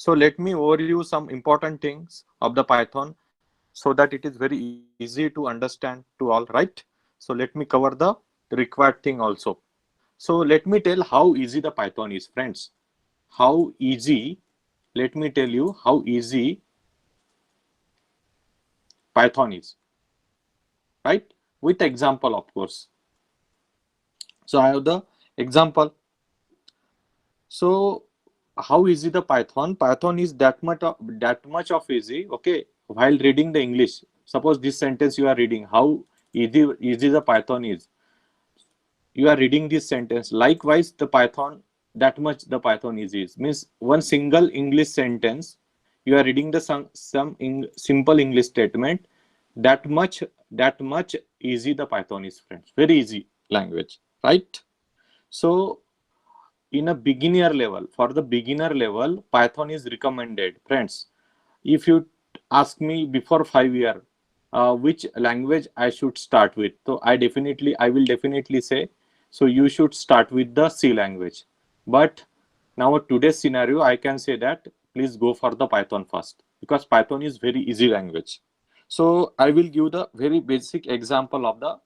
So let me overview some important things of the Python so that it is very easy to understand to all, right? So let me cover the required thing also. So let me tell how easy the Python is, friends. How easy, let me tell you how easy Python is, right? With example, of course. So I have the example. So how easy the Python? Python is that much of easy. Okay, while reading the English, suppose this sentence you are reading, how easy the Python is. You are reading this sentence. Likewise, the Python, that much the Python is easy. Means one single English sentence, you are reading the simple English statement. That much easy the Python is, friends. Very easy language, right? So in a beginner level, for the beginner level, Python is recommended, friends. If you ask me before 5 year, which language I should start with, so I will definitely say, so you should start with the C language. But now today's scenario, I can say that please go for the Python first, because Python is very easy language. So I will give the very basic example of the,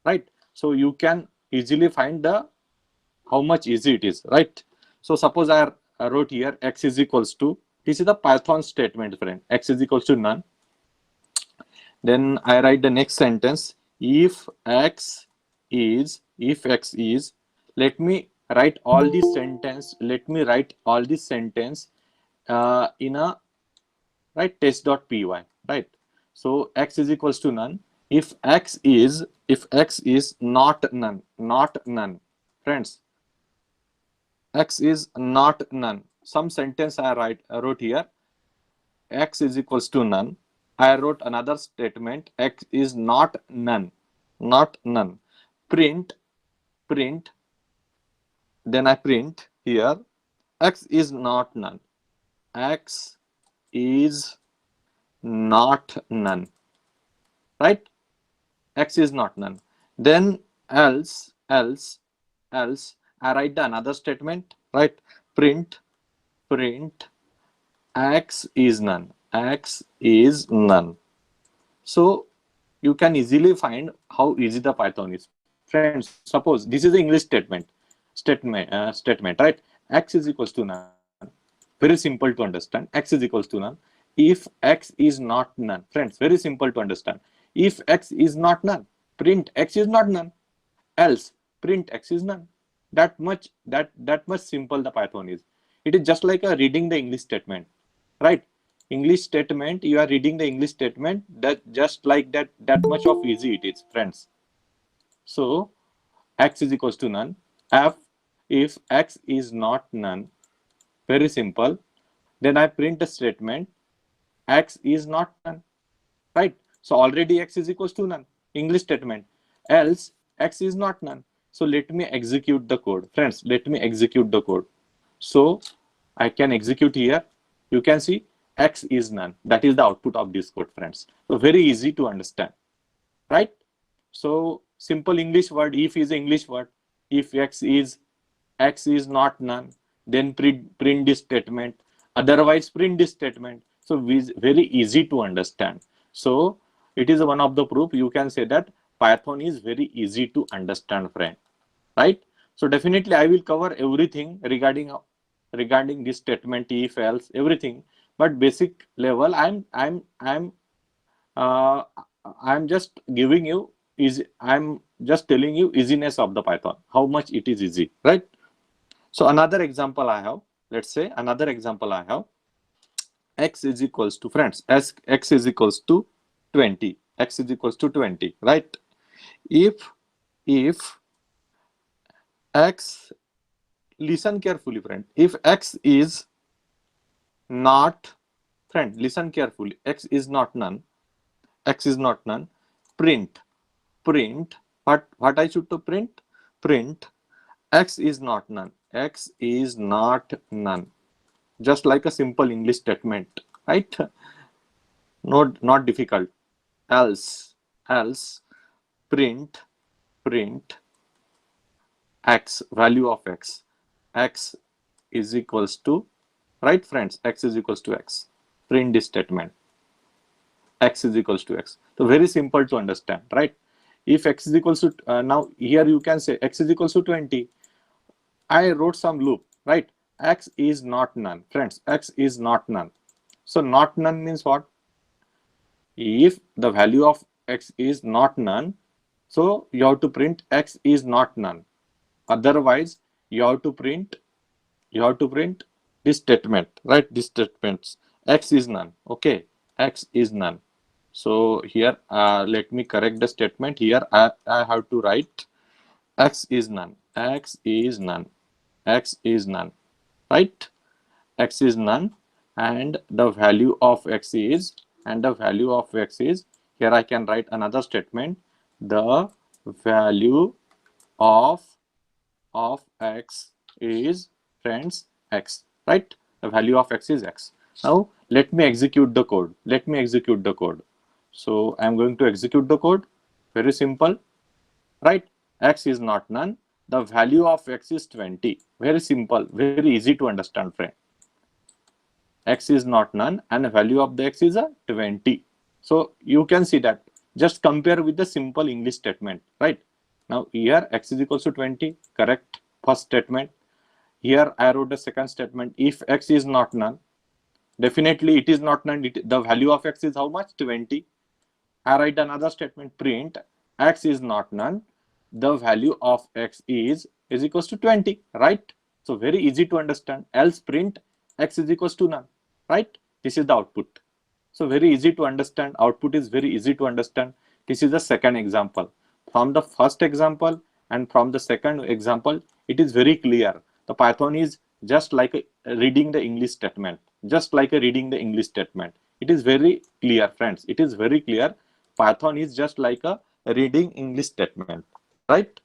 right. So you can easily find the how much easy it is, right? So suppose I wrote here x is equals to, this is the Python statement, friend, x is equals to none. Then I write the next sentence, if x is, let me write all these sentence, in a, right, test.py, right? So x is equals to none. If x is not none, friends, x is not none. Some sentence I wrote here, x is equals to none. I wrote another statement, x is not none, not none. Print, print, then I print here, x is not none, x is not none, right? X is not none. Then else, I write the another statement, right? Print, print, x is none, x is none. So you can easily find how easy the Python is, friends. Suppose this is the English statement, right? X is equals to none. Very simple to understand, x is equals to none. If x is not none, friends, very simple to understand. If x is not none, print x is not none. Else, print x is none. That much simple the Python is. It is just like a reading the English statement, right? English statement, you are reading the English statement, that just like that much of easy it is, friends. So x is equals to none. If x is not none, very simple, then I print a statement, x is not none, right? So already x is equals to none, English statement. Else x is not none. So let me execute the code, friends. Let me execute the code. So I can execute here. You can see x is none. That is the output of this code, friends. So very easy to understand, right? So simple English word, if is English word. If x is not none, then print this statement. Otherwise, print this statement. So very easy to understand. So it is one of the proof. You can say that Python is very easy to understand, friend. Right? So definitely, I will cover everything regarding this statement, if else, everything. But basic level, uh, I'm just giving you I'm just telling you easiness of the Python, how much it is easy, right? So another example I have, let's say another example I have, x is equals to, friends, as x is equals to 20, x is equals to 20, right? If x, listen carefully, friend, if x is not, friend, listen carefully, x is not none, x is not none, print, what I should to print? Print x is not none, x is not none. Just like a simple English statement, right? Not difficult. Else print x, value of x is equals to right friends? X is equals to X. Print this statement. X is equals to X. So very simple to understand, right? If X is equals to, now here you can say X is equals to 20. I wrote some loop, right? X is not none. Friends, X is not none. So not none means what? If the value of X is not none, so you have to print X is not none. Otherwise, you have to print this statement, right? This statements X is none. Okay, X is none. So here, let me correct the statement. Here, I have to write X is none. X is none. X is none. Right? X is none, and the value of X is, here I can write another statement. The value of X is, friends, X. Right? The value of X is X. Now let me execute the code. So I'm going to execute the code. Very simple, right? X is not none. The value of X is 20. Very simple, very easy to understand, friend. X is not none, and the value of the X is a 20. So you can see that. Just compare with the simple English statement, right? Now here X is equals to 20, correct? First statement. Here I wrote the second statement. If X is not none, definitely it is not none. The value of X is how much? 20. I write another statement. Print X is not none. The value of X is equals to 20, right? So very easy to understand. Else print X is equals to none, right? This is the output. So very easy to understand. Output is very easy to understand. This is the second example. From the first example and from the second example, it is very clear. The Python is just like reading the English statement. It is very clear, friends. It is very clear. Python is just like a reading English statement, right?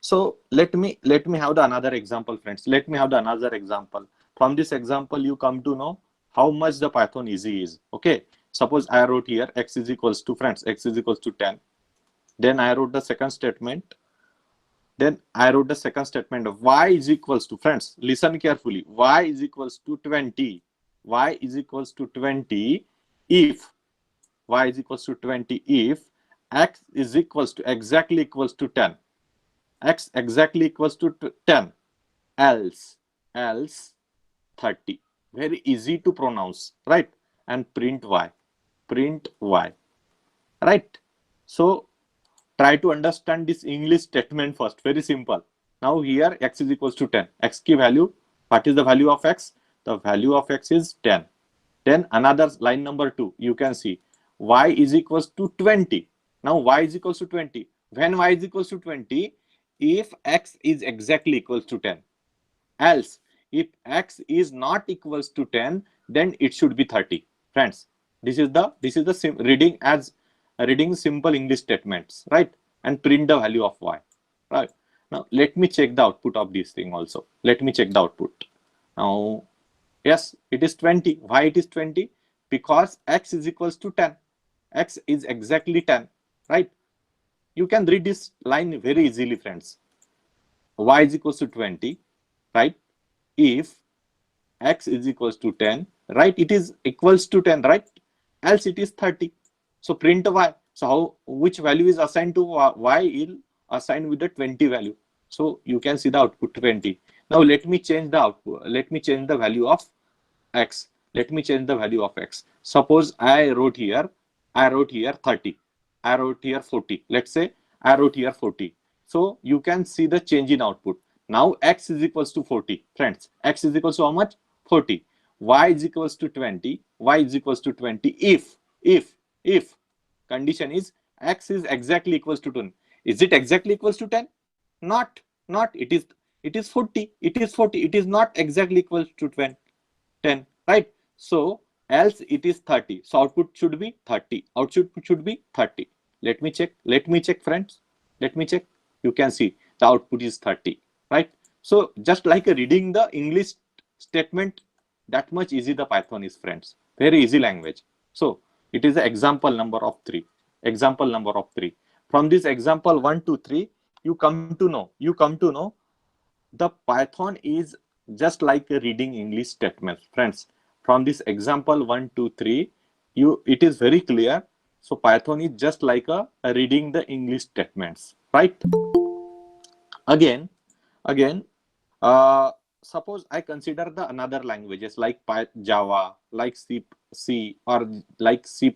So let me have the another example, friends. Let me have the another example. From this example, you come to know how much the Python easy is. Okay. Suppose I wrote here X is equals to, friends, X is equals to 10. Then I wrote the second statement. Of Y is equals to, friends, listen carefully. Y is equals to 20. Y is equals to 20 if Y is equals to 20 if X is equals to exactly equals to 10. X exactly equals to 10, else 30. Very easy to pronounce, right? And print Y, right? So try to understand this English statement first. Very simple. Now here X is equals to 10. X key value. What is the value of X? The value of X is 10. Then another line number 2, you can see Y is equals to 20. Now Y is equals to 20. When Y is equals to 20, if X is exactly equals to 10. Else, if X is not equals to 10, then it should be 30. Friends, this is the reading simple English statements, right? And print the value of Y, right? Now let me check the output of this thing also. Let me check the output. Now, yes, it is 20. Why it is 20? Because X is equals to 10. X is exactly 10, right? You can read this line very easily, friends. Y is equals to 20, right? If X is equals to 10, right? It is equals to 10, right? Else it is 30. So print Y. So how, which value is assigned to Y is assigned with the 20 value. So you can see the output 20. Now let me change the output. Let me change the value of X. Suppose I wrote here 30. I wrote here 40. Let's say I wrote here 40. So you can see the change in output. Now X is equals to 40. Friends, X is equals to how much? 40. Y is equals to 20. Y is equals to 20 if condition is X is exactly equals to 10. Is it exactly equals to 10? Not. It is 40. It is 40. It is not exactly equals to 10, right? So else it is 30. So output should be 30. Output should be 30. Let me check, friends. Let me check. You can see the output is 30, right? So just like reading the English statement, that much easy the Python is, friends. Very easy language. So it is the example number of 3. From this example 1 to 3, you come to know the Python is just like a reading English statements, friends. From this example 1, 2, 3, it is very clear. So Python is just like a reading the English statements, right? Again, again, suppose I consider the another languages like Java, like C, or like C++.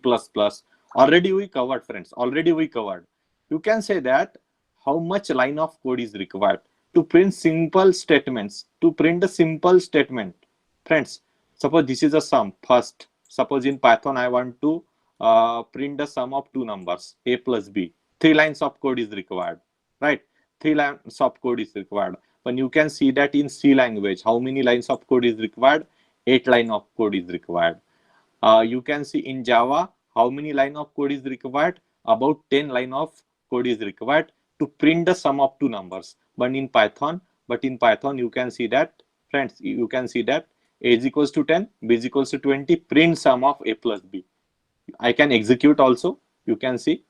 Already we covered, friends. Already we covered. You can say that how much line of code is required to print simple statements. To print a simple statement, friends. Suppose this is a sum. First, suppose in Python I want to print the sum of two numbers, A plus B. 3 lines of code is required, right? 3 lines of code is required. But you can see that in C language, how many lines of code is required? 8 lines of code is required. You can see in Java, how many line of code is required? About 10 line of code is required to print the sum of two numbers. But in Python, you can see that, friends, you can see that A is equals to 10, B is equals to 20, print sum of A plus B. I can execute also. You can see,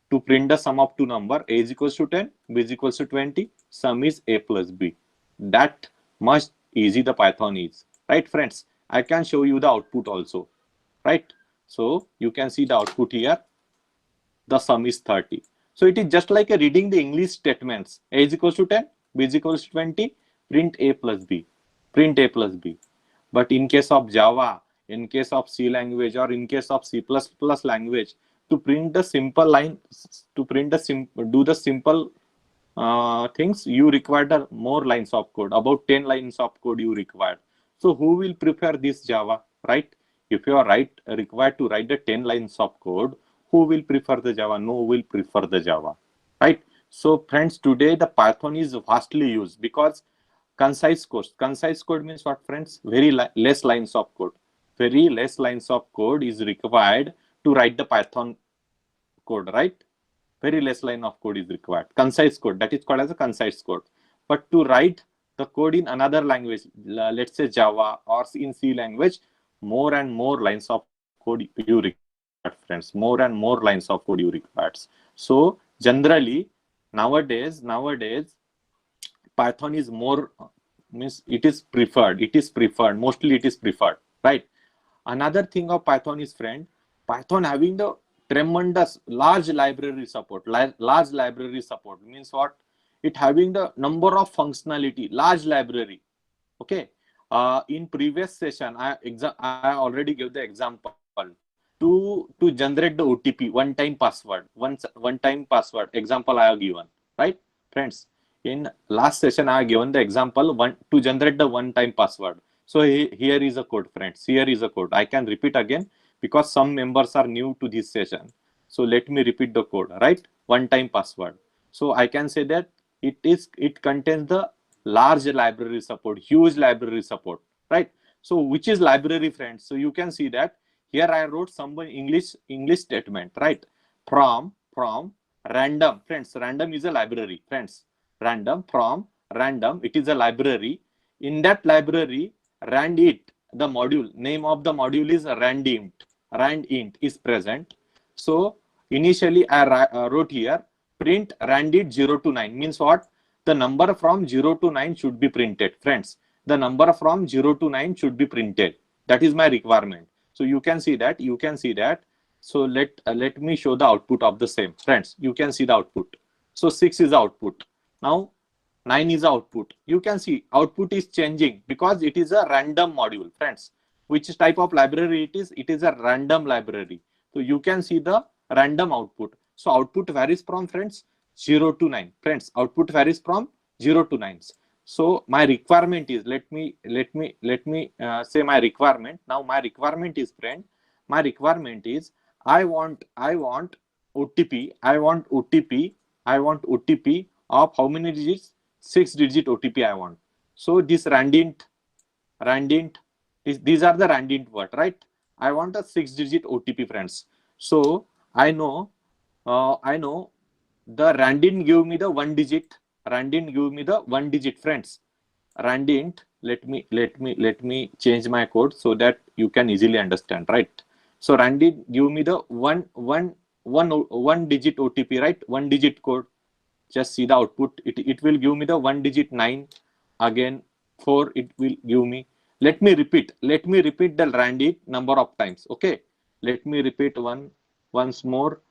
to print the sum of two number, A is equals to 10, B is equals to 20, sum is A plus B. That much easy the Python is, right, friends? I can show you the output also, right? So you can see the output here. The sum is 30. So it is just like a reading the English statements. A is equals to 10, B is equals to 20, print A plus B, print A plus B. But in case of Java, in case of C language, or in case of C++ language, to print the simple line, to print the do the simple things, you require the more lines of code, about 10 lines of code you require. So who will prefer this Java, right? If you are required to write the 10 lines of code, who will prefer the Java? No will prefer the Java, right? So friends, today the Python is vastly used because concise code. Concise code means what, friends? Very less lines of code. Very less lines of code is required to write the Python code, right? Very less line of code is required. Concise code, that is called as a concise code. But to write the code in another language, let's say Java or in C language, more and more lines of code you require, friends. More and more lines of code you require. So generally, nowadays, Python is more, means it is preferred. It is preferred. Mostly it is preferred, right? Another thing of Python is, friend, Python having the tremendous large library support. Large library support means what? It having the number of functionality, large library. Okay. In previous session, I already gave the example to generate the OTP, one time password, one time password example I have given, right, friends? In last session, I have given the example to generate the one time password. So here is a code, friends. Here is a code. I can repeat again because some members are new to this session. So let me repeat the code, right? One time password. So I can say that it contains the large library support, huge library support, right? So which is library, friends? So you can see that here I wrote some English statement, right? From random, friends. Random is a library, friends. Random, from random, it is a library. In that library, randint, the module name of the module is randint. Randint is present. So initially I wrote here print randint 0 to 9 means what? The number from 0 to 9 should be printed, friends. The number from 0 to 9 should be printed. That is my requirement. So you can see that. So let me show the output of the same, friends. You can see the output. So 6 is the output. Now 9 is the output. You can see output is changing because it is a random module, friends. Which type of library it is? It is a random library. So you can see the random output. So output varies from, friends, 0 to 9. Friends, output varies from 0 to 9. So my requirement is, let me say my requirement. Now my requirement is, friend, my requirement is I want OTP. I want OTP of how many digits? 6-digit OTP I want. So this randint, these are the randint word, right? I want a 6-digit OTP, friends. So I know the randint give me the 1 digit. Randint give me the 1 digit, friends. Randint, let me change my code so that you can easily understand, right? So randint give me the one digit OTP, right? 1 digit code. Just see the output. It will give me the 1 digit 9, again 4 it will give me. Let me repeat the random number of times. Okay, let me repeat once more.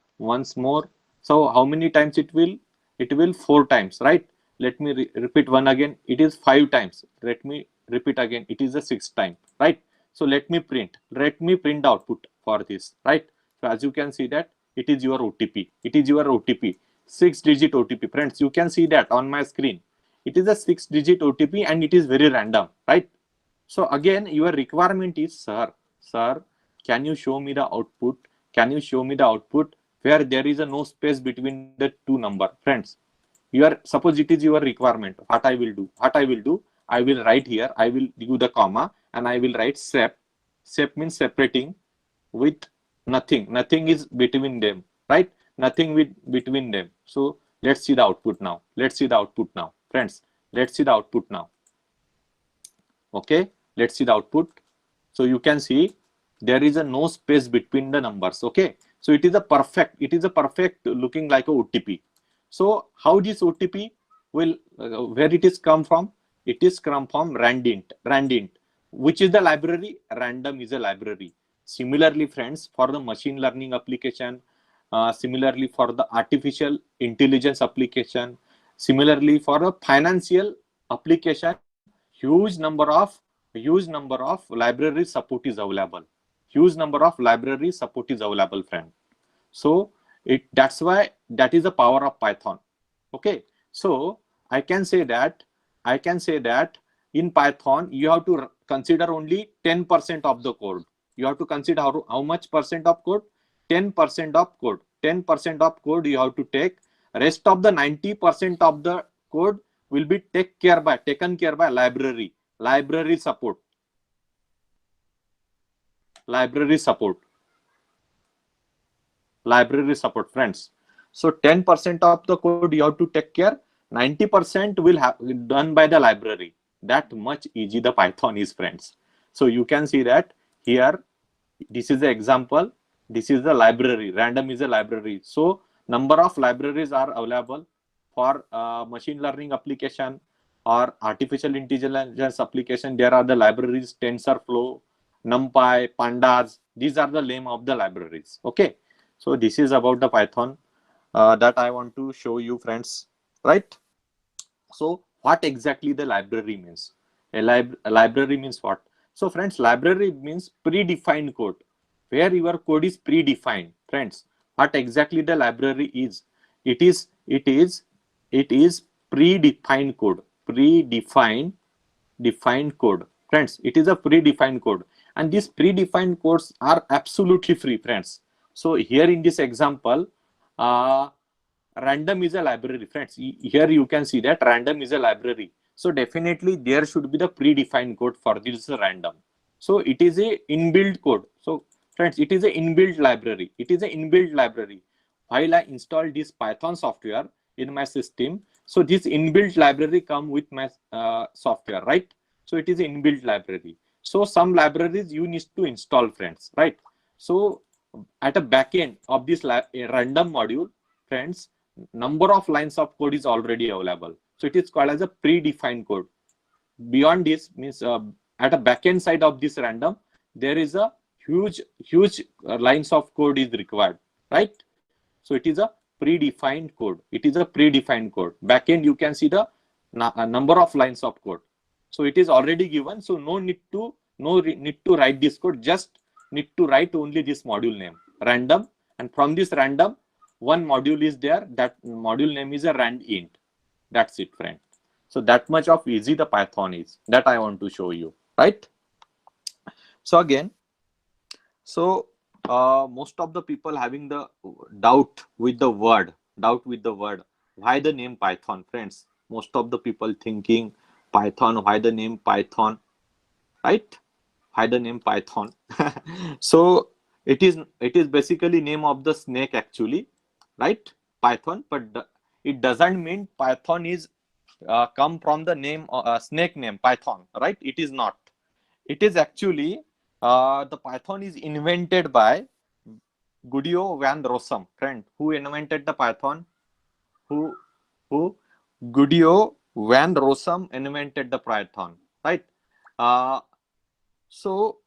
So how many times it will? It will 4 times, right? Let me repeat one again. It is 5 times. Let me repeat again. It is a 6th time, right? So let me print the output for this, right? So as you can see that it is your OTP. It is your OTP, 6-digit OTP. Friends, you can see that on my screen. It is a 6-digit OTP and it is very random, right? So again, your requirement is, sir, can you show me the output? Can you show me the output where there is a no space between the two number? Friends, suppose it is your requirement. What I will do? I will write here. I will give the comma and I will write sep. Sep means separating with nothing. Nothing is between them, right? Nothing with between them. So let's see the output now. Friends. Let's see the output now. Okay, let's see the output. So you can see there is a no space between the numbers. Okay, so it is a perfect looking like a OTP. So how this OTP will where it is come from? It is come from Randint. Which is the library? Random is a library. Similarly, friends, for the machine learning application, similarly for the artificial intelligence application, similarly for a financial application, huge number of library support is available. Friend. So that's why that is the power of Python. Okay, so I can say that in Python you have to consider only 10% of the code. You have to consider how much percent of code? 10% of code. 10% of code you have to take. Rest of the 90% of the code will be taken care by library support. Library support, friends. So 10% of the code you have to take care. 90% will have done by the library. That much easy the Python is, friends. So you can see that here. This is the example. This is the library. Random is a library. So number of libraries are available for machine learning application or artificial intelligence application. There are the libraries TensorFlow, NumPy, Pandas. These are the name of the libraries. Okay. So this is about the Python that I want to show you, friends. Right. So what exactly the library means? A library means what? So friends, library means predefined code, where your code is predefined. Friends, what exactly the library is? It is predefined code. Defined code. Friends, it is a predefined code. And these predefined codes are absolutely free, friends. So here in this example, random is a library, friends. Here you can see that random is a library. So definitely there should be the predefined code for this random. So it is a inbuilt code. So friends, it is a inbuilt library. While I install this Python software in my system, so this inbuilt library come with my software, right? So it is an inbuilt library. So some libraries you need to install, friends, right? So at a backend of this random module, friends, number of lines of code is already available. So it is called as a predefined code. Beyond this means at a backend side of this random, there is a huge lines of code is required, right? So it is a predefined code. Backend you can see the number of lines of code. So it is already given. So no need to write this code. Just need to write only this module name, random, and from this random, one module is there. That module name is a randint. That's it, friend. So that much of easy the Python is. That I want to show you, right? So again, so most of the people having the doubt with the word. Why the name Python, friends? Most of the people thinking Python. Why the name Python, right? Why the name Python? So it is basically name of the snake actually, right? Python, but it doesn't mean Python is come from the name snake name Python, right? It is not. It is actually the Python is invented by Guido van Rossum, friend. Who invented the Python? Who Guido van Rossum invented the Python, right? Uh, so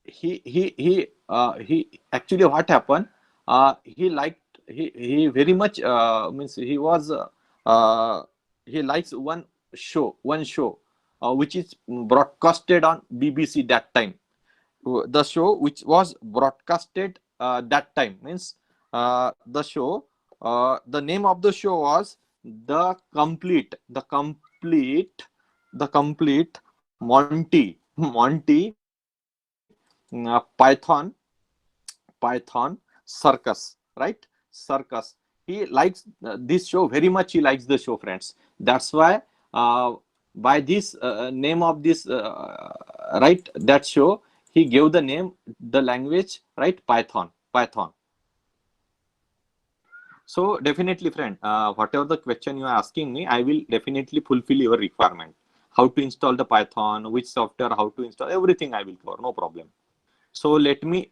he actually what happened? He liked he very much means he was uh, he likes one show which is broadcasted on BBC that time. The show which was broadcasted that time means the show the name of the show was the complete Monty Python circus, right? Circus. He likes this show very much. He likes the show, friends. That's why by this name of this right that show, he gave the name, the language, right? Python. So definitely, friend, whatever the question you are asking me, I will definitely fulfill your requirement. How to install the Python, which software, how to install everything, I will cover. No problem. So let me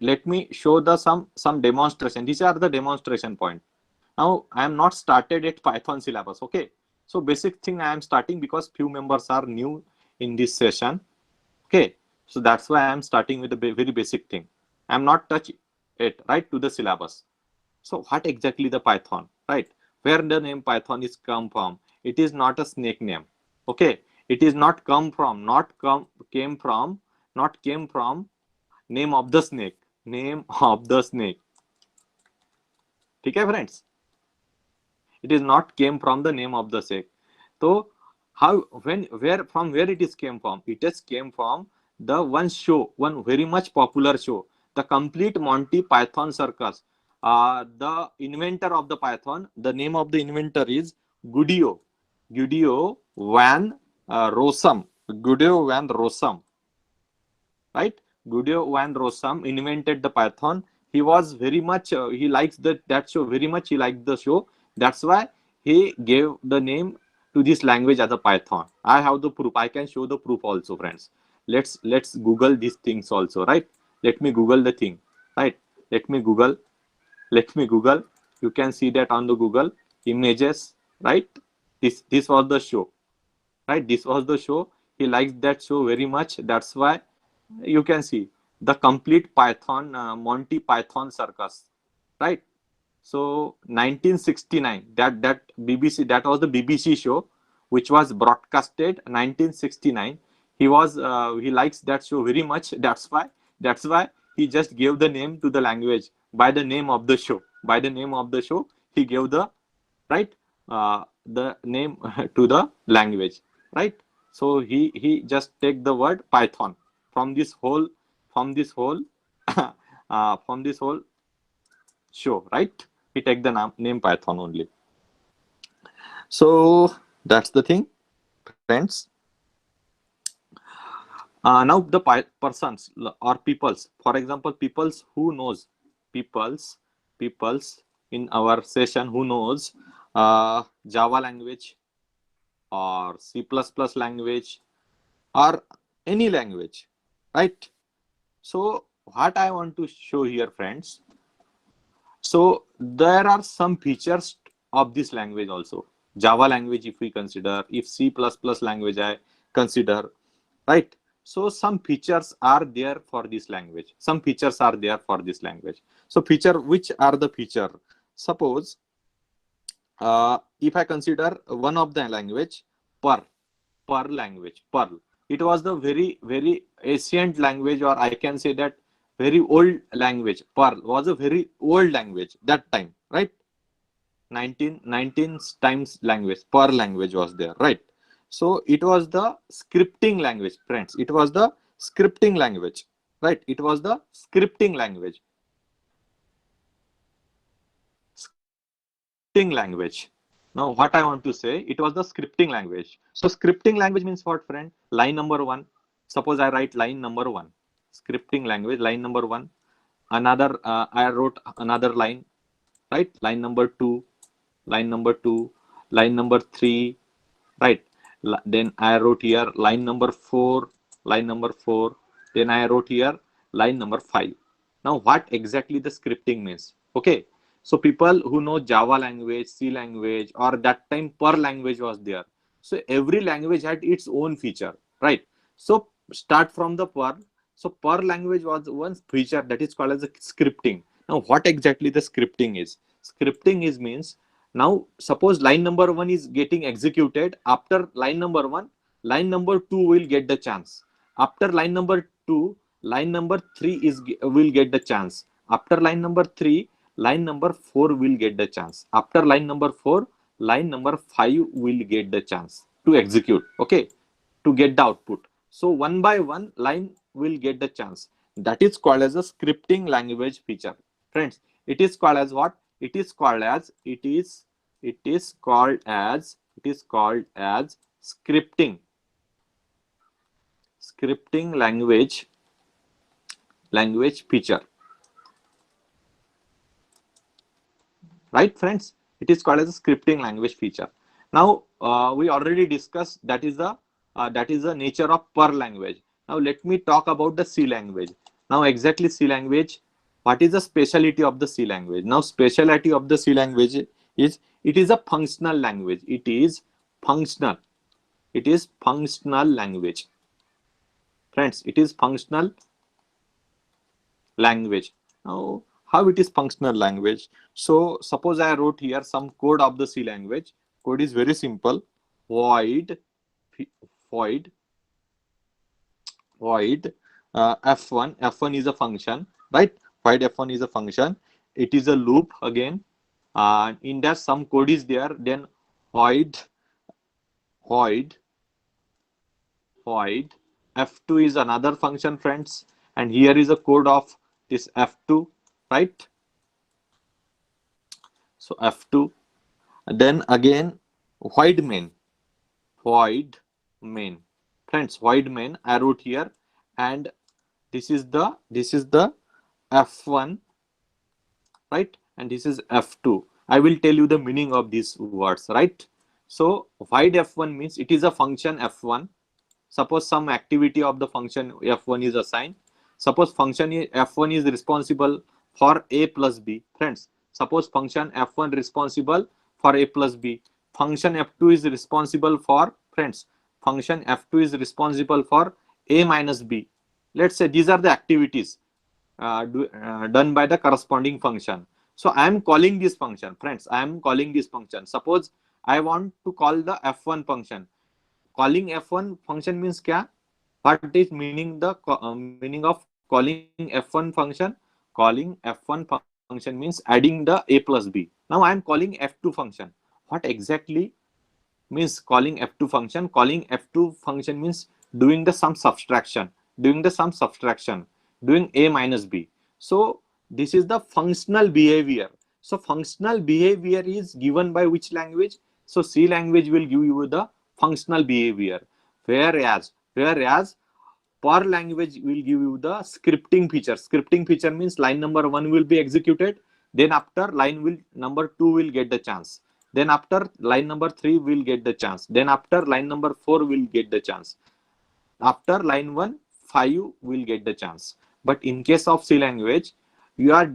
show the some demonstration. These are the demonstration point. Now I am not started at Python syllabus. Okay. So basic thing I am starting because few members are new in this session. Okay. So that's why I am starting with the very basic thing. I am not touch it right to the syllabus. So what exactly the Python, right? Where the name Python is come from? It is not a snake name. Okay. It is not come from, not came from name of the snake. Name of the snake. Okay, friends. It is not came from the name of the snake. So how, when, where, from where it is came from? It has came from the one very much popular show, the complete Monty Python circus. The inventor of the Python, the name of the inventor is Guido van Rossum. Guido van Rossum, right? Guido van Rossum invented the Python. He was very much he likes that show very much. He liked the show. That's why he gave the name to this language as a Python. I have the proof. I can show the proof also, friends. Let's Google these things also, right? Let me Google the thing, right? Let me Google. Let me Google. You can see that on the Google images, right? This was the show, right? This was the show. He likes that show very much. That's why you can see the complete Python Monty Python circus, right? So 1969, that BBC, that was the BBC show which was broadcasted 1969. He likes that show very much. That's why he just gave the name to the language by the name of the show. By the name of the show, he gave the right the name to the language, right? So he just take the word Python from this whole from this whole from this whole show, right? He take the name Python only. So that's the thing, friends. Now the persons or peoples, for example, peoples in our session who knows Java language or C++ language or any language, right? So what I want to show here, friends, so there are some features of this language also. Java language, if we consider, if C++ language I consider, right? So some features are there for this language. Some features are there for this language. So which are the feature? Suppose if I consider one of the language, Perl language, Perl. It was the very ancient language, or I can say that very old language. Perl was a very old language that time, right? 19 times language, Perl language was there, right? So it was the scripting language, friends. It was the scripting language, right? It was the scripting language. Scripting language. Now, what I want to say, it was the scripting language. So, scripting language means what, friend? Line number one. Suppose I write line number one. Scripting language, line number one. Another, I wrote another line, right? Line number two, line number two, line number three, right? Then I wrote here line number four, line number four. Then I wrote here line number five. Now, what exactly the scripting means? Okay. So people who know Java language, C language, or that time Perl language was there. So every language had its own feature, right? So start from the Perl. So Perl language was one feature that is called as a scripting. Now what exactly the scripting is? Scripting is means, now suppose line number 1 is getting executed. After line number 1, line number 2 will get the chance. After line number 2, line number 3 will get the chance. After line number 3, line number 4 will get the chance. After line number 4, line number 5 will get the chance to execute. Okay, to get the output. So one by one line will get the chance. That is called as a scripting language feature. Friends, it is called as what? It is called as scripting language feature. Right, friends? It is called as a scripting language feature. Now we already discussed that is the nature of Perl language. Now let me talk about the C language. Now exactly C language. What is the speciality of the C language? Now speciality of the C language is it is a functional language. It is functional. It is functional language. Friends, it is functional language. Now how it is functional language? So suppose I wrote here some code of the C language. Code is very simple. Void void f1 is a function, right? Void f1 is a function. It is a loop again, and in there some code is there. Then void void f2 is another function, friends, and here is a code of this f2, right? So f2, then again void main friends, void main I wrote here, and this is the f1, right? And this is f2. I will tell you the meaning of these words, right? So void f1 means it is a function f1. Suppose some activity of the function f1 is assigned. Suppose function f1 is responsible for a plus b. Friends, suppose function f1 responsible for a plus b. Function f2 is responsible for, friends, function f2 is responsible for a minus b. Let's say these are the activities done by the corresponding function. So I am calling this function, friends. I am calling this function. Suppose I want to call the f1 function. Calling f1 function means kya? What is meaning meaning of calling f1 function? Calling f1 function means adding the a plus b. Now I am calling f2 function. What exactly means calling f2 function? Calling f2 function means doing the sum subtraction, doing a minus b. So this is the functional behavior. So functional behavior is given by which language? So C language will give you the functional behavior, whereas Perl language will give you the scripting feature. Scripting feature means line number 1 will be executed, then after number 2 will get the chance, then after line number 3 will get the chance, then after line number 4 will get the chance, after line 1 5 will get the chance. But in case of C language, we are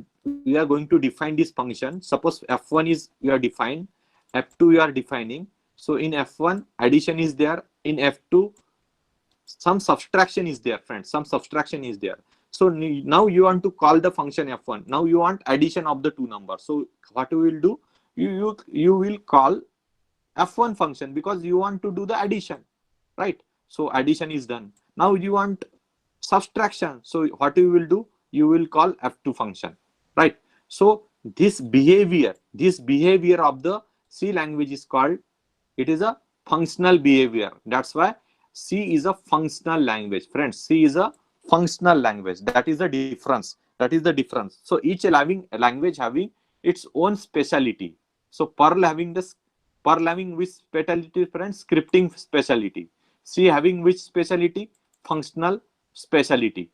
going to define this function. Suppose f1 is you are defined, f2 you are defining. So in f1 addition is there, in f2 some subtraction is there, friends, some subtraction is there. So now you want to call the function f1. Now you want addition of the two numbers. So what you will do, you will call f1 function because you want to do the addition, right? So addition is done. Now you want subtraction. So what you will do, you will call f2 function, right? So this behavior of the C language is called, it is a functional behavior. That's why C is a functional language, friends. C is a functional language. That is the difference. So each language having its own speciality. So Perl having which speciality, friends? Scripting speciality. C having which speciality? Functional speciality,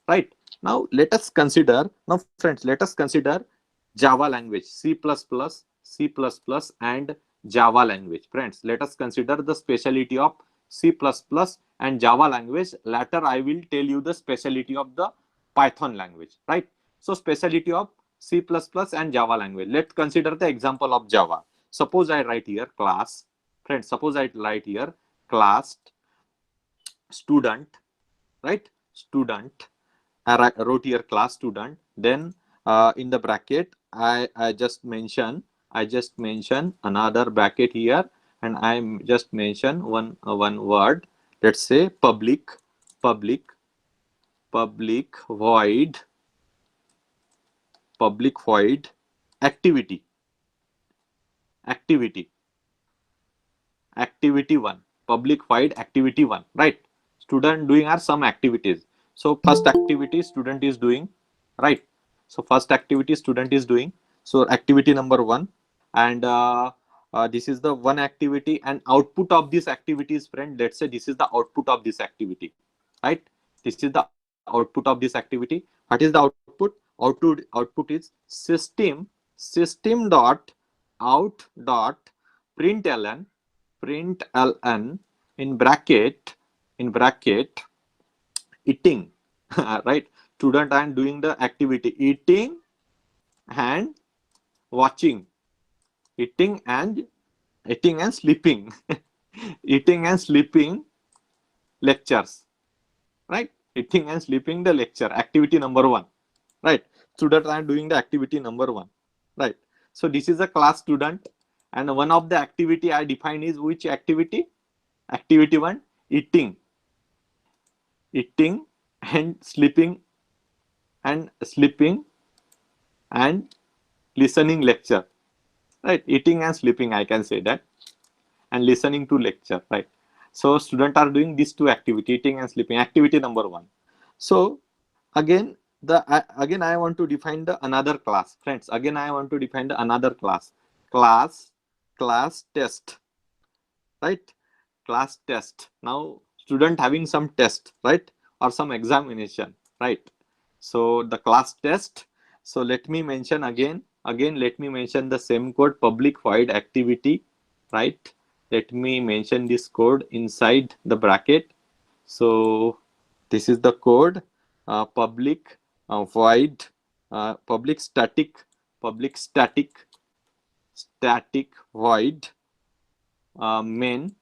right? Now let us consider, Java language, C++, and Java language. Friends, let us consider the speciality of C++ and Java language. Later I will tell you the speciality of the Python language, right? So speciality of C++ and Java language. Let's consider the example of Java. Suppose I write here class, friends, class student, right? Student. Wrote here class student. Then in the bracket, I just mention another bracket here, and I just mention one word. Let's say public, public, public void, public void activity, activity, activity one, public void activity one, right? Student doing are some activities. So first activity student is doing, right? So first activity student is doing, so activity number one. And this is the one activity, and output of this activity is, friend, let's say this is the output of this activity, right? This is the output of this activity. What is the output? Output is system dot out dot println, println in bracket eating, right? Student and doing the activity eating and watching, eating and sleeping, eating and sleeping lectures, right? Eating and sleeping the lecture, activity number one, right? Student are doing the activity number one, right? So this is a class student, and one of the activity I define is which activity? Activity one, eating, eating and sleeping and listening lecture, right? Eating and sleeping, I can say that, and listening to lecture, right? So students are doing these two activity, eating and sleeping, activity number one. So again again I want to define the another class, friends. Again I want to define the another class, class test, right? Class test. Now student having some test, right, or some examination, right? So the class test. So let me mention again let me mention the same code, public void activity, right? Let me mention this code inside the bracket. So this is the code, public void, public static, public static void main,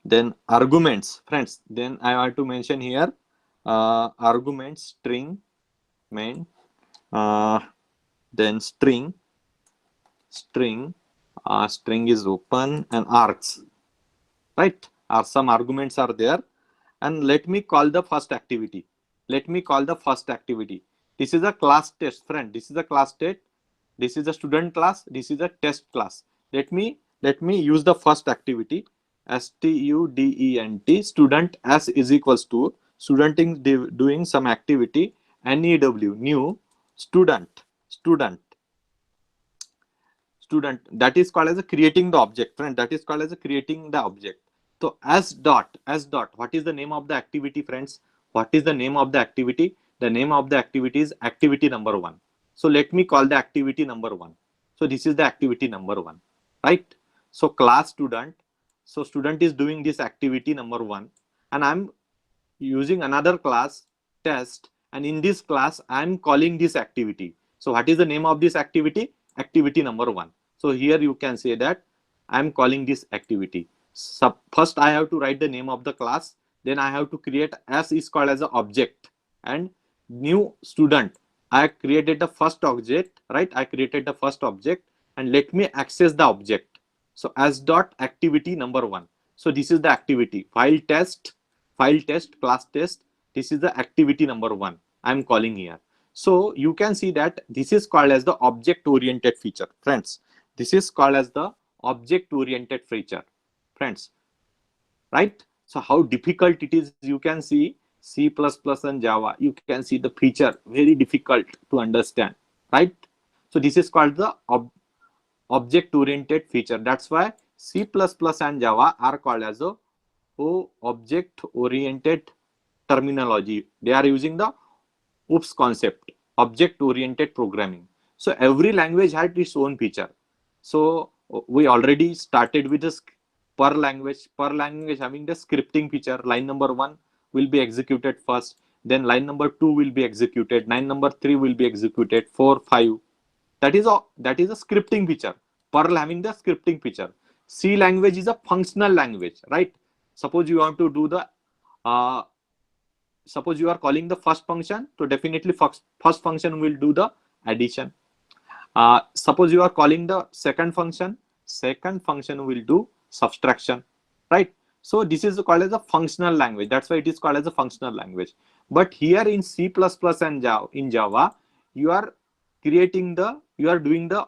then arguments, friends. Then I want to mention here argument string main, then string string is open, and args, right? Or some arguments are there. And let me call the first activity. Let me call the first activity. This is a class test, friend. This is a class test. This is a student class. This is a test class. Let me use the first activity. Student, student as is equals to student doing some activity, new new student, student, that is called as a creating the object, friend. That is called as a creating the object. So as dot, what is the name of the activity, friends? What is the name of the activity? The name of the activity is activity number one. So let me call the activity number one. So this is the activity number one, right? So class student. So student is doing this activity number one, and I'm using another class test, and in this class I'm calling this activity. So what is the name of this activity? Activity number one. So here you can say that I'm calling this activity. So first I have to write the name of the class, then I have to create as is called as an object, and new student, I created the first object, right? I created the first object, and let me access the object. So as dot activity number one. So this is the activity, file test, class test. This is the activity number one I'm calling here. So you can see that this is called as the object oriented feature, friends. This is called as the object oriented feature, friends, right? So how difficult it is, you can see C++ and Java, you can see the feature very difficult to understand, right? So this is called the object oriented feature. That's why C++ and Java are called as the object oriented terminology. They are using the OOPS concept, object oriented programming. So every language had its own feature. So we already started with this per language having the scripting feature. Line number one will be executed first, then line number two will be executed, line number three will be executed, 4 5. That is a scripting feature. Perl having the scripting feature. C language is a functional language, right? Suppose you want to do the suppose you are calling the first function, so definitely first function will do the addition. Suppose you are calling the second function will do subtraction, right? So this is called as a functional language. That's why it is called as a functional language. But here in C++ and Java, you are doing the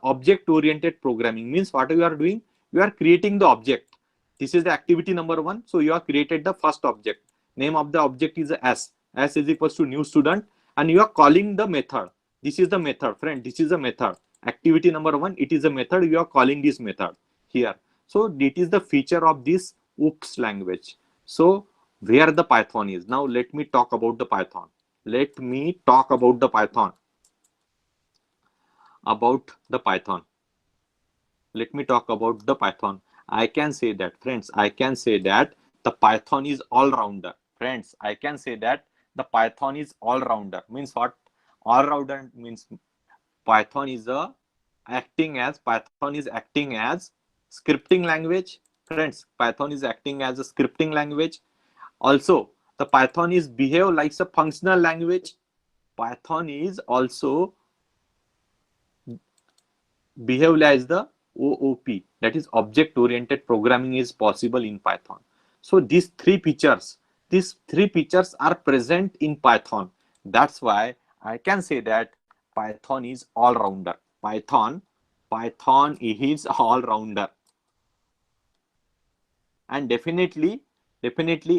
object oriented programming. Means what you are doing, you are creating the object. This is the activity number 1. So you have created the first object. Name of the object is S is equals to new student, and you are calling the method. This is the method, friend. This is the method. Activity number 1, it is a method. You are calling this method here. So it is the feature of this OOPS language. So where the Python is. Now let me talk about the Python. Let me talk about the Python. Let me talk about the Python. I can say that, friends, I can say that the Python is all-rounder. Friends, I can say that the Python is all-rounder. Means what? All-rounder means Python is acting as scripting language. Friends, Python is acting as a scripting language. Also, the Python is behave like a functional language. Python is also behave as the OOP, that is object oriented programming, is possible in Python. So these three features are present in Python. That's why I can say that Python is all-rounder. Python is all-rounder. And definitely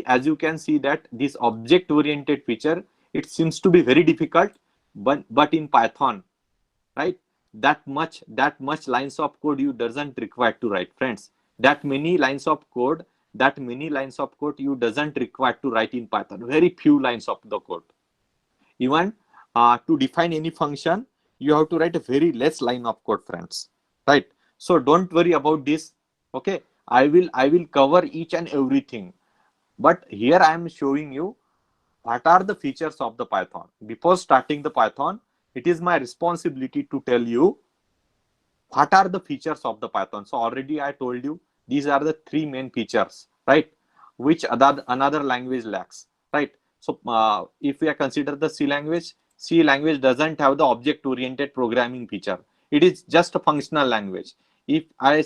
as you can see that this object oriented feature, it seems to be very difficult, but in Python, right, that much lines of code you doesn't require to write, friends. That many lines of code you doesn't require to write in Python. Very few lines of the code. Even to define any function, you have to write a very less line of code, friends, right? So don't worry about this. Okay, I will cover each and everything, but here I am showing you what are the features of the Python. Before starting the Python, it is my responsibility to tell you what are the features of the Python. So already I told you these are the three main features, right, which another language lacks, right? So if we consider the C language doesn't have the object oriented programming feature. It is just a functional language. If I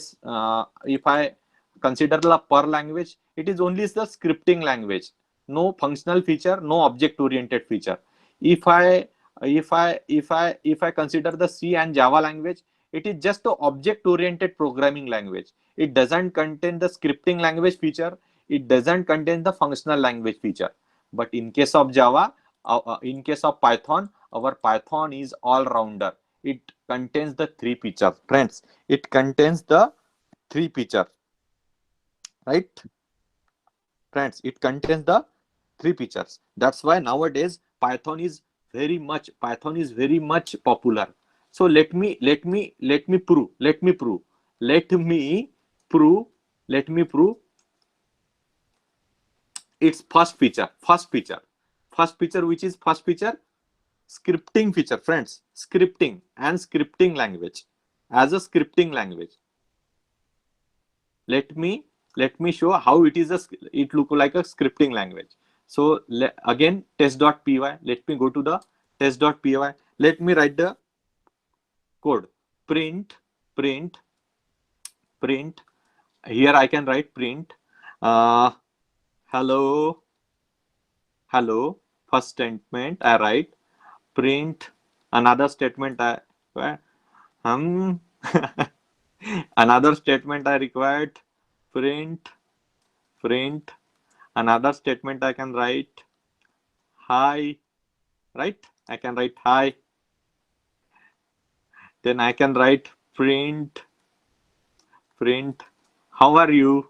consider the Perl language, it is only the scripting language. No functional feature, no object oriented feature. If I consider the C and Java language, it is just the object oriented programming language. It doesn't contain the scripting language feature. It doesn't contain the functional language feature. But in case of Java, in case of Python, our Python is all-rounder. It contains the three features, friends. It contains the three features, right, friends? It contains the three features. That's why nowadays Python is very much popular. So let me prove its first feature. Which is first feature? Scripting feature, friends. Scripting language as a scripting language. Let me show how it look like a scripting language. So again, test.py. Let me go to the test.py. Let me write the code. Print. Here I can write print. Hello. First statement I write print. Another statement another statement I required print. Another statement I can write hi, right? I can write hi. Then I can write print. How are you?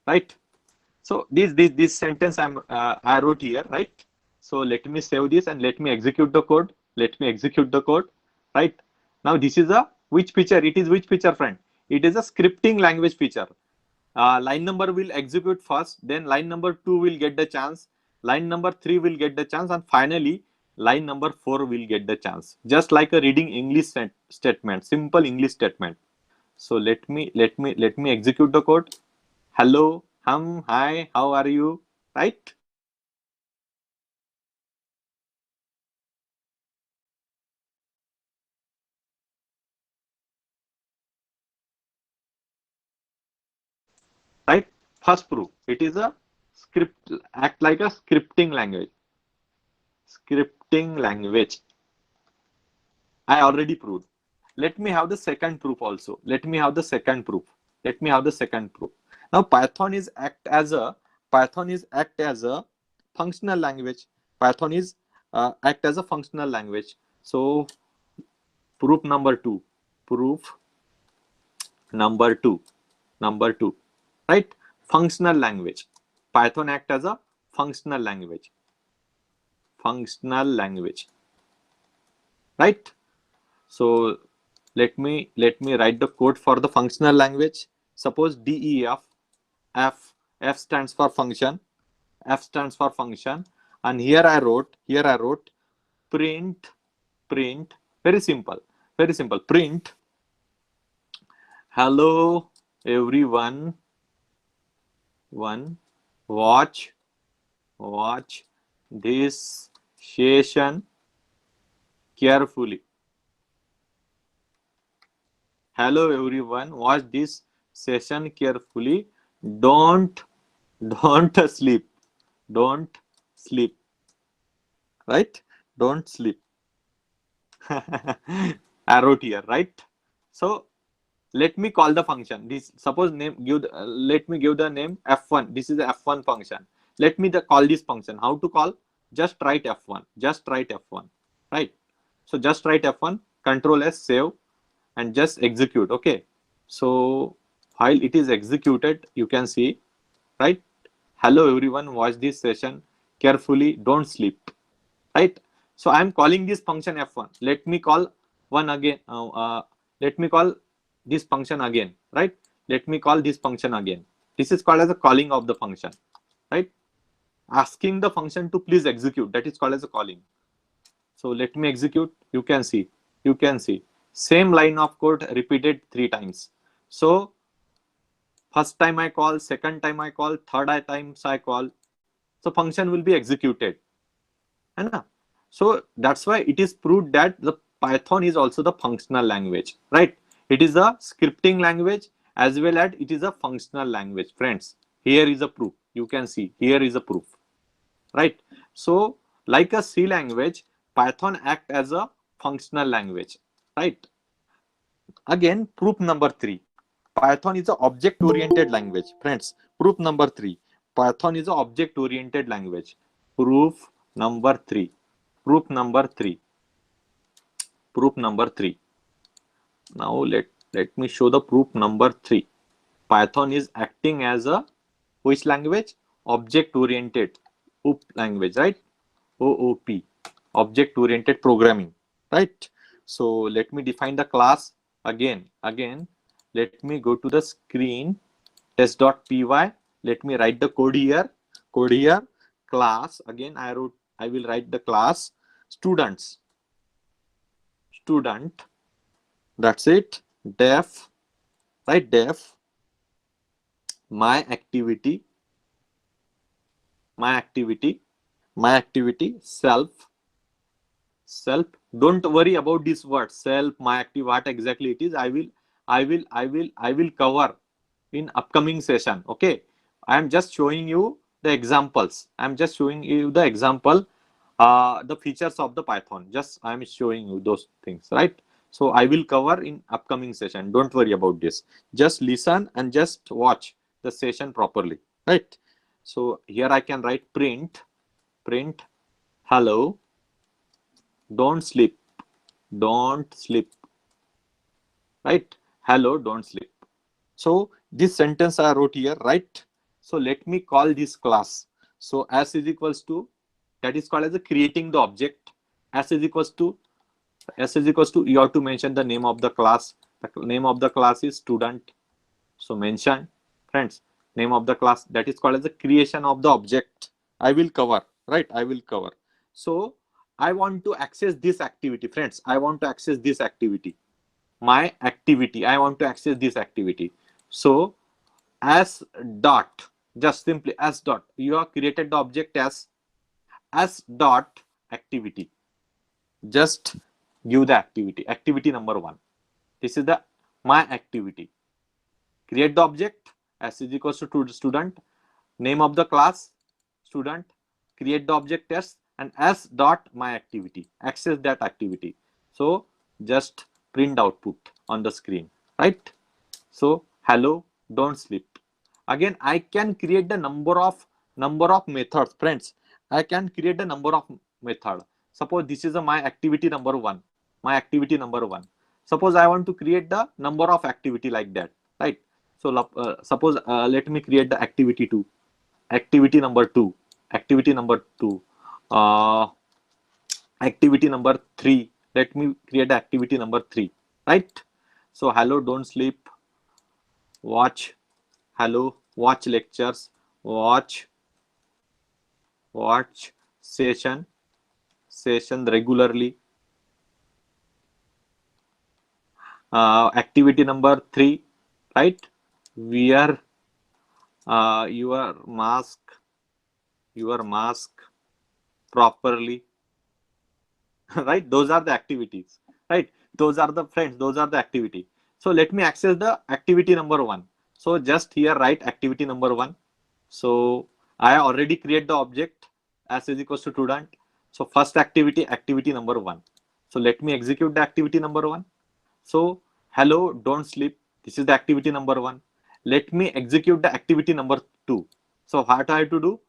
Right? So this sentence I wrote here, right? So let me save this and let me execute the code. Right? Now this is a which feature? It is which feature, friend? It is a scripting language feature. Line number will execute first, then line number 2 will get the chance, line number 3 will get the chance, and finally line number 4 will get the chance, just like a reading English statement, simple English statement. So let me execute the code. Hello, hi, how are you? Right? Right? First proof. It is a script, act like a scripting language. Scripting language. I already proved. Let me have the second proof also. Let me have the second proof. Let me have the second proof. Now Python is act as a functional language. Python is act as a functional language. So proof number two. Proof number two. Number two. Right? Functional language. Python act as a functional language. Functional language. Right? So let me write the code for the functional language. Suppose DEF, F stands for function, F stands for function, and here I wrote print, very simple, print hello everyone, watch this session carefully. Hello everyone, watch this session carefully. Don't don't sleep. Don't sleep. Right? Don't sleep. I wrote here, right? So let me call the function. This suppose name give let me give the name f1. This is the f1 function. Let me call this function. How to call? Just write f1. Just write f1. Right? So just write f1. Control S, save, and just execute. Okay. So while it is executed, you can see, right? Hello everyone, watch this session carefully, don't sleep. Right? So I am calling this function f1. Let me call one again. Let me call this function again. Right? Let me call this function again. This is called as a calling of the function. Right? Asking the function to please execute. That is called as a calling. So let me execute. You can see. You can see. Same line of code repeated 3 times. So first time I call, second time I call, third times I call. So function will be executed. Right? So that's why it is proved that the Python is also the functional language, right? It is a scripting language as well as it is a functional language. Friends, here is a proof. You can see here is a proof, right? So like a C language, Python act as a functional language, right? Again, proof number 3. Python is an object-oriented language. Friends, proof number 3. Python is an object-oriented language. Proof number 3. Proof number 3. Proof number 3. Now let me show the proof number 3. Python is acting as a which language? Object-oriented OOP language, right? OOP. Object-oriented programming, right? So let me define the class again. Let me go to the screen, test.py. Let me write the code here. Class. Again, I will write the class student. That's it. Def, right? Def my activity self. Don't worry about this word self, my active, what exactly it is. I will cover in upcoming session. Okay, I am just showing you the examples. I'm just showing you the example, the features of the Python. Just I am showing you those things, right? So I will cover in upcoming session. Don't worry about this. Just listen and just watch the session properly, right? So here I can write print hello, don't sleep, right? Hello, don't sleep. So this sentence I wrote here, right? So let me call this class. So s is equals to, that is called as a creating the object. s is equals to you have to mention the name of the class. The name of the class is student. So mention, friends, name of the class. That is called as the creation of the object. I will cover, right? I will cover. So I want to access this activity, friends. I want to access this activity. My activity. I want to access this activity. So as dot, just simply as dot. You have created the object as dot activity. Just give the activity. Activity number 1. This is the my activity. Create the object as is equals to student. Name of the class student. Create the object s and s dot my activity. Access that activity. So just print output on the screen, right? So hello, don't sleep. Again, I can create the number of methods, friends. I can create the number of method. Suppose this is my activity number 1. My activity number 1. Suppose I want to create the number of activity like that, right? So suppose let me create the activity 2. Activity number 2. Activity number 2. Uh, Activity number 3. Let me create activity number 3, right? So hello, don't sleep. Watch. Hello, watch lectures. Watch session regularly. Activity number 3, right? Wear your mask properly. Right, those are the activities, right? Those are the friends, those are the activity. So let me access the activity number 1. So just here write activity number 1. So I already create the object as is equals to student. So first activity, activity number 1. So let me execute the activity number 1. So hello, don't sleep. This is the activity number 1. Let me execute the activity number 2. So what I have to do,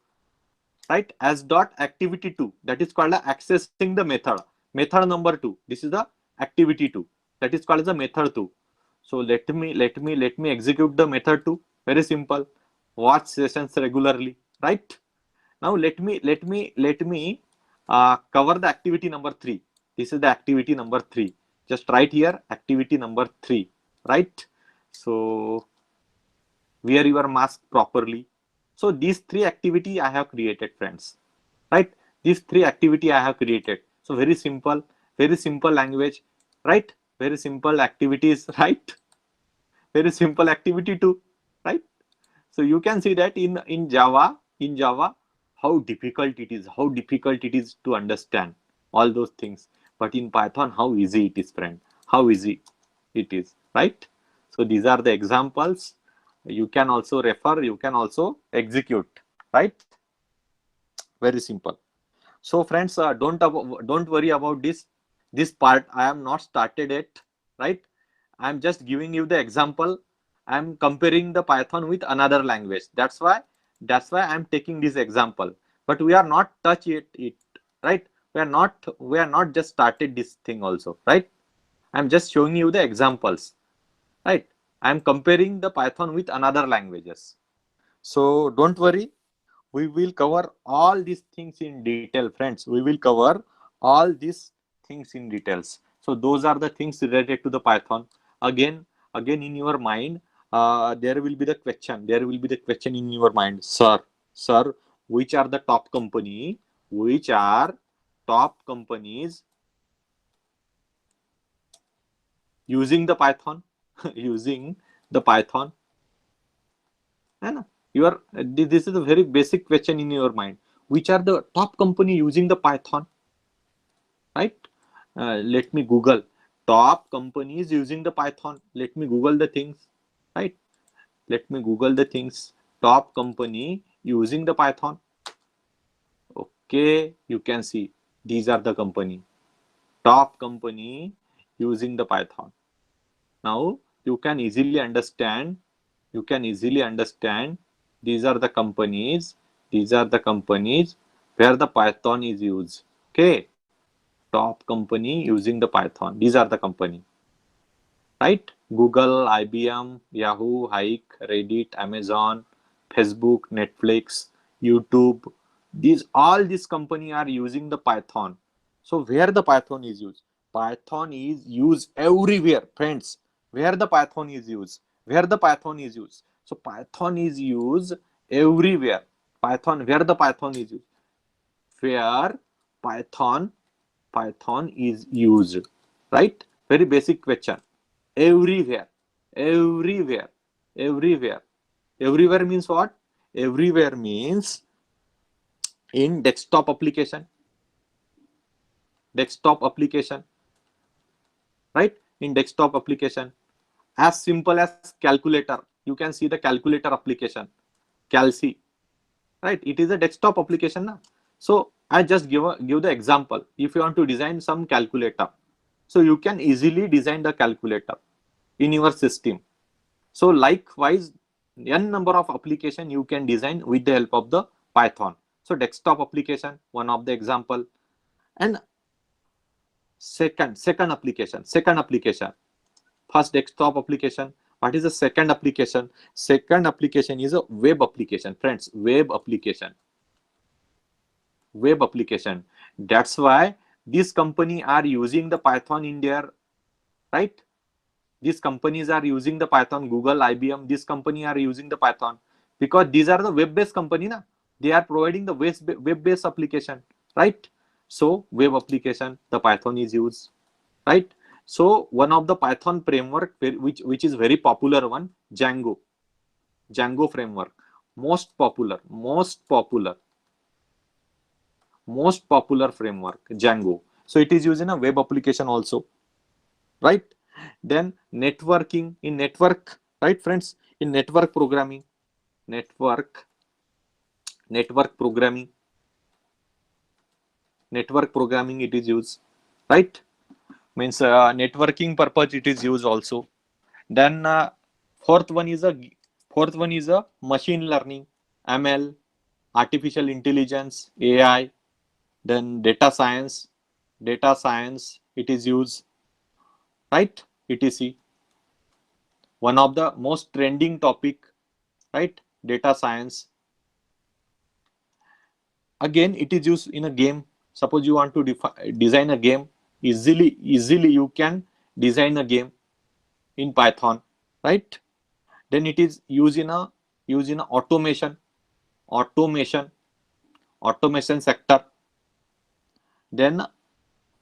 right? As dot activity 2, that is called accessing the method. Method number 2. This is the activity 2. That is called as a method 2. So let me execute the method 2. Very simple. Watch sessions regularly, right? Now let me cover the activity number 3. This is the activity number 3. Just write here activity number 3, right? So wear your mask properly. So these 3 activity I have created, friends, right? These 3 activity I have created. So very simple language, right? Very simple activities, right? Very simple activity too, right? So you can see that in Java, how difficult it is to understand all those things. But in Python, how easy it is, friend. How easy it is, right? So these are the examples. You can also refer, you can also execute, right? Very simple. So friends, don't worry about this part. I am not started it, right? I am just giving you the example. I am comparing the Python with another language. That's why I am taking this example. But we are not touch it, right? We are not just started this thing also, right? I am just showing you the examples, right? I am comparing the Python with another languages. So don't worry, we will cover all these things in detail, friends. We will cover all these things in details. So those are the things related to the Python. Again in your mind, there will be the question in your mind, sir, which are the top company, which are top companies using the Python, using the Python. And this is a very basic question in your mind. Which are the top company using the Python, right? Let me Google top companies using the Python. Let me Google the things, right? Let me Google the things. Top company using the Python. Okay, you can see these are the company. Top company using the Python. Now you can easily understand. These are the companies. These are the companies where the Python is used. Okay, top company using the Python. These are the company, right? Google, IBM, Yahoo, Hike, Reddit, Amazon, Facebook, Netflix, YouTube. These company are using the Python. So where the Python is used? Python is used everywhere, friends. Where the Python is used? Where the Python is used? So Python is used everywhere. Python, where the Python is used? Where Python Python is used? Right? Very basic question. Everywhere, everywhere, everywhere. Everywhere means what? Everywhere means in desktop application, right? In desktop application, as simple as calculator. You can see the calculator application, Calci, right? It is a desktop application now. So I just give the example. If you want to design some calculator, so you can easily design the calculator in your system. So likewise, n number of application you can design with the help of the Python. So desktop application, one of the example. And second application, first desktop application. What is the second application? Second application is a web application, friends. Web application. That's why these company are using the Python in their, right? These companies are using the Python. Google, IBM, this company are using the Python because these are the web-based company na. They are providing the web-based application, right? So web application, the Python is used, right? So one of the Python framework which is very popular one, Django framework, most popular framework, Django. So it is used in a web application also, right? Then networking, in network, right friends, in network programming it is used, right? Means networking purpose it is used also. Then fourth one is a machine learning, ML, artificial intelligence, AI. Then data science it is used, right? etc. One of the most trending topic, right? Data science. Again it is used in a game. Suppose you want to design a game, easily you can design a game in Python, right? Then it is used in a automation sector. Then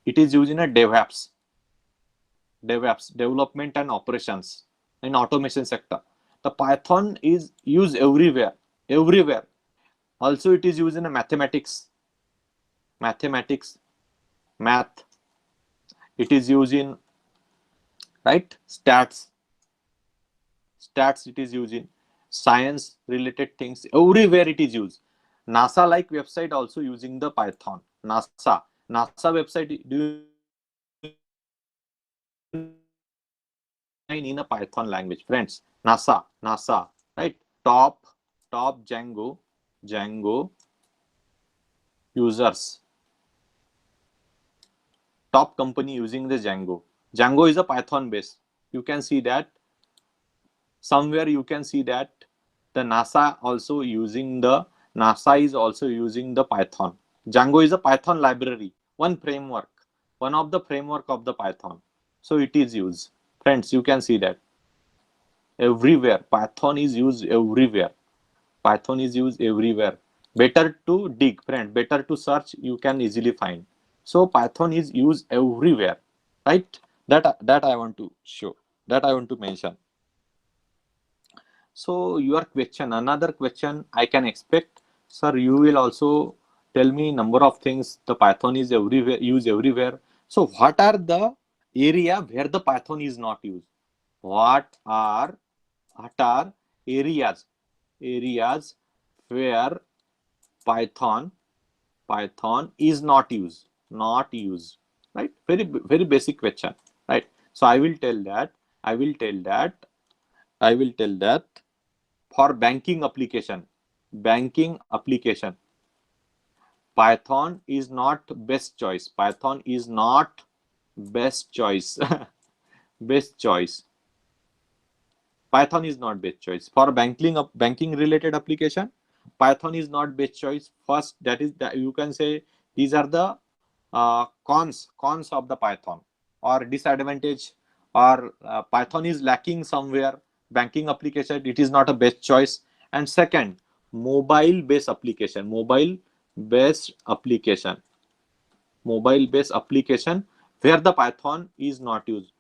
it is used in a DevOps, development and operations, in automation sector. The Python is used everywhere. Also it is used in a mathematics. Math. It is used in, right, stats it is used in science related things. Everywhere it is used. NASA like website also using the Python. NASA website, do you in a Python language, friends? NASA, right? Top Django users. Top company using the Django. Django is a Python base. You can see that somewhere. You can see that the NASA is also using the Python. Django is a Python library, one of the framework of the Python. So it is used, friends. You can see that everywhere Python is used everywhere. Better to dig, friend, better to search, you can easily find. So Python is used everywhere, right? That I want to show, that I want to mention. So your question, another question I can expect, sir, you will also tell me number of things. The Python is used everywhere. So what are the area where the Python is not used? What are areas where Python is not used, right? Very basic question, right? So I will tell that for banking application, Python is not best choice. Best choice. Python is not best choice for banking related application. Python is not best choice. First, that you can say these are the cons of the Python, or disadvantage, or Python is lacking somewhere. Banking application, it is not a best choice. And second, mobile based application. mobile based application where the Python is not used.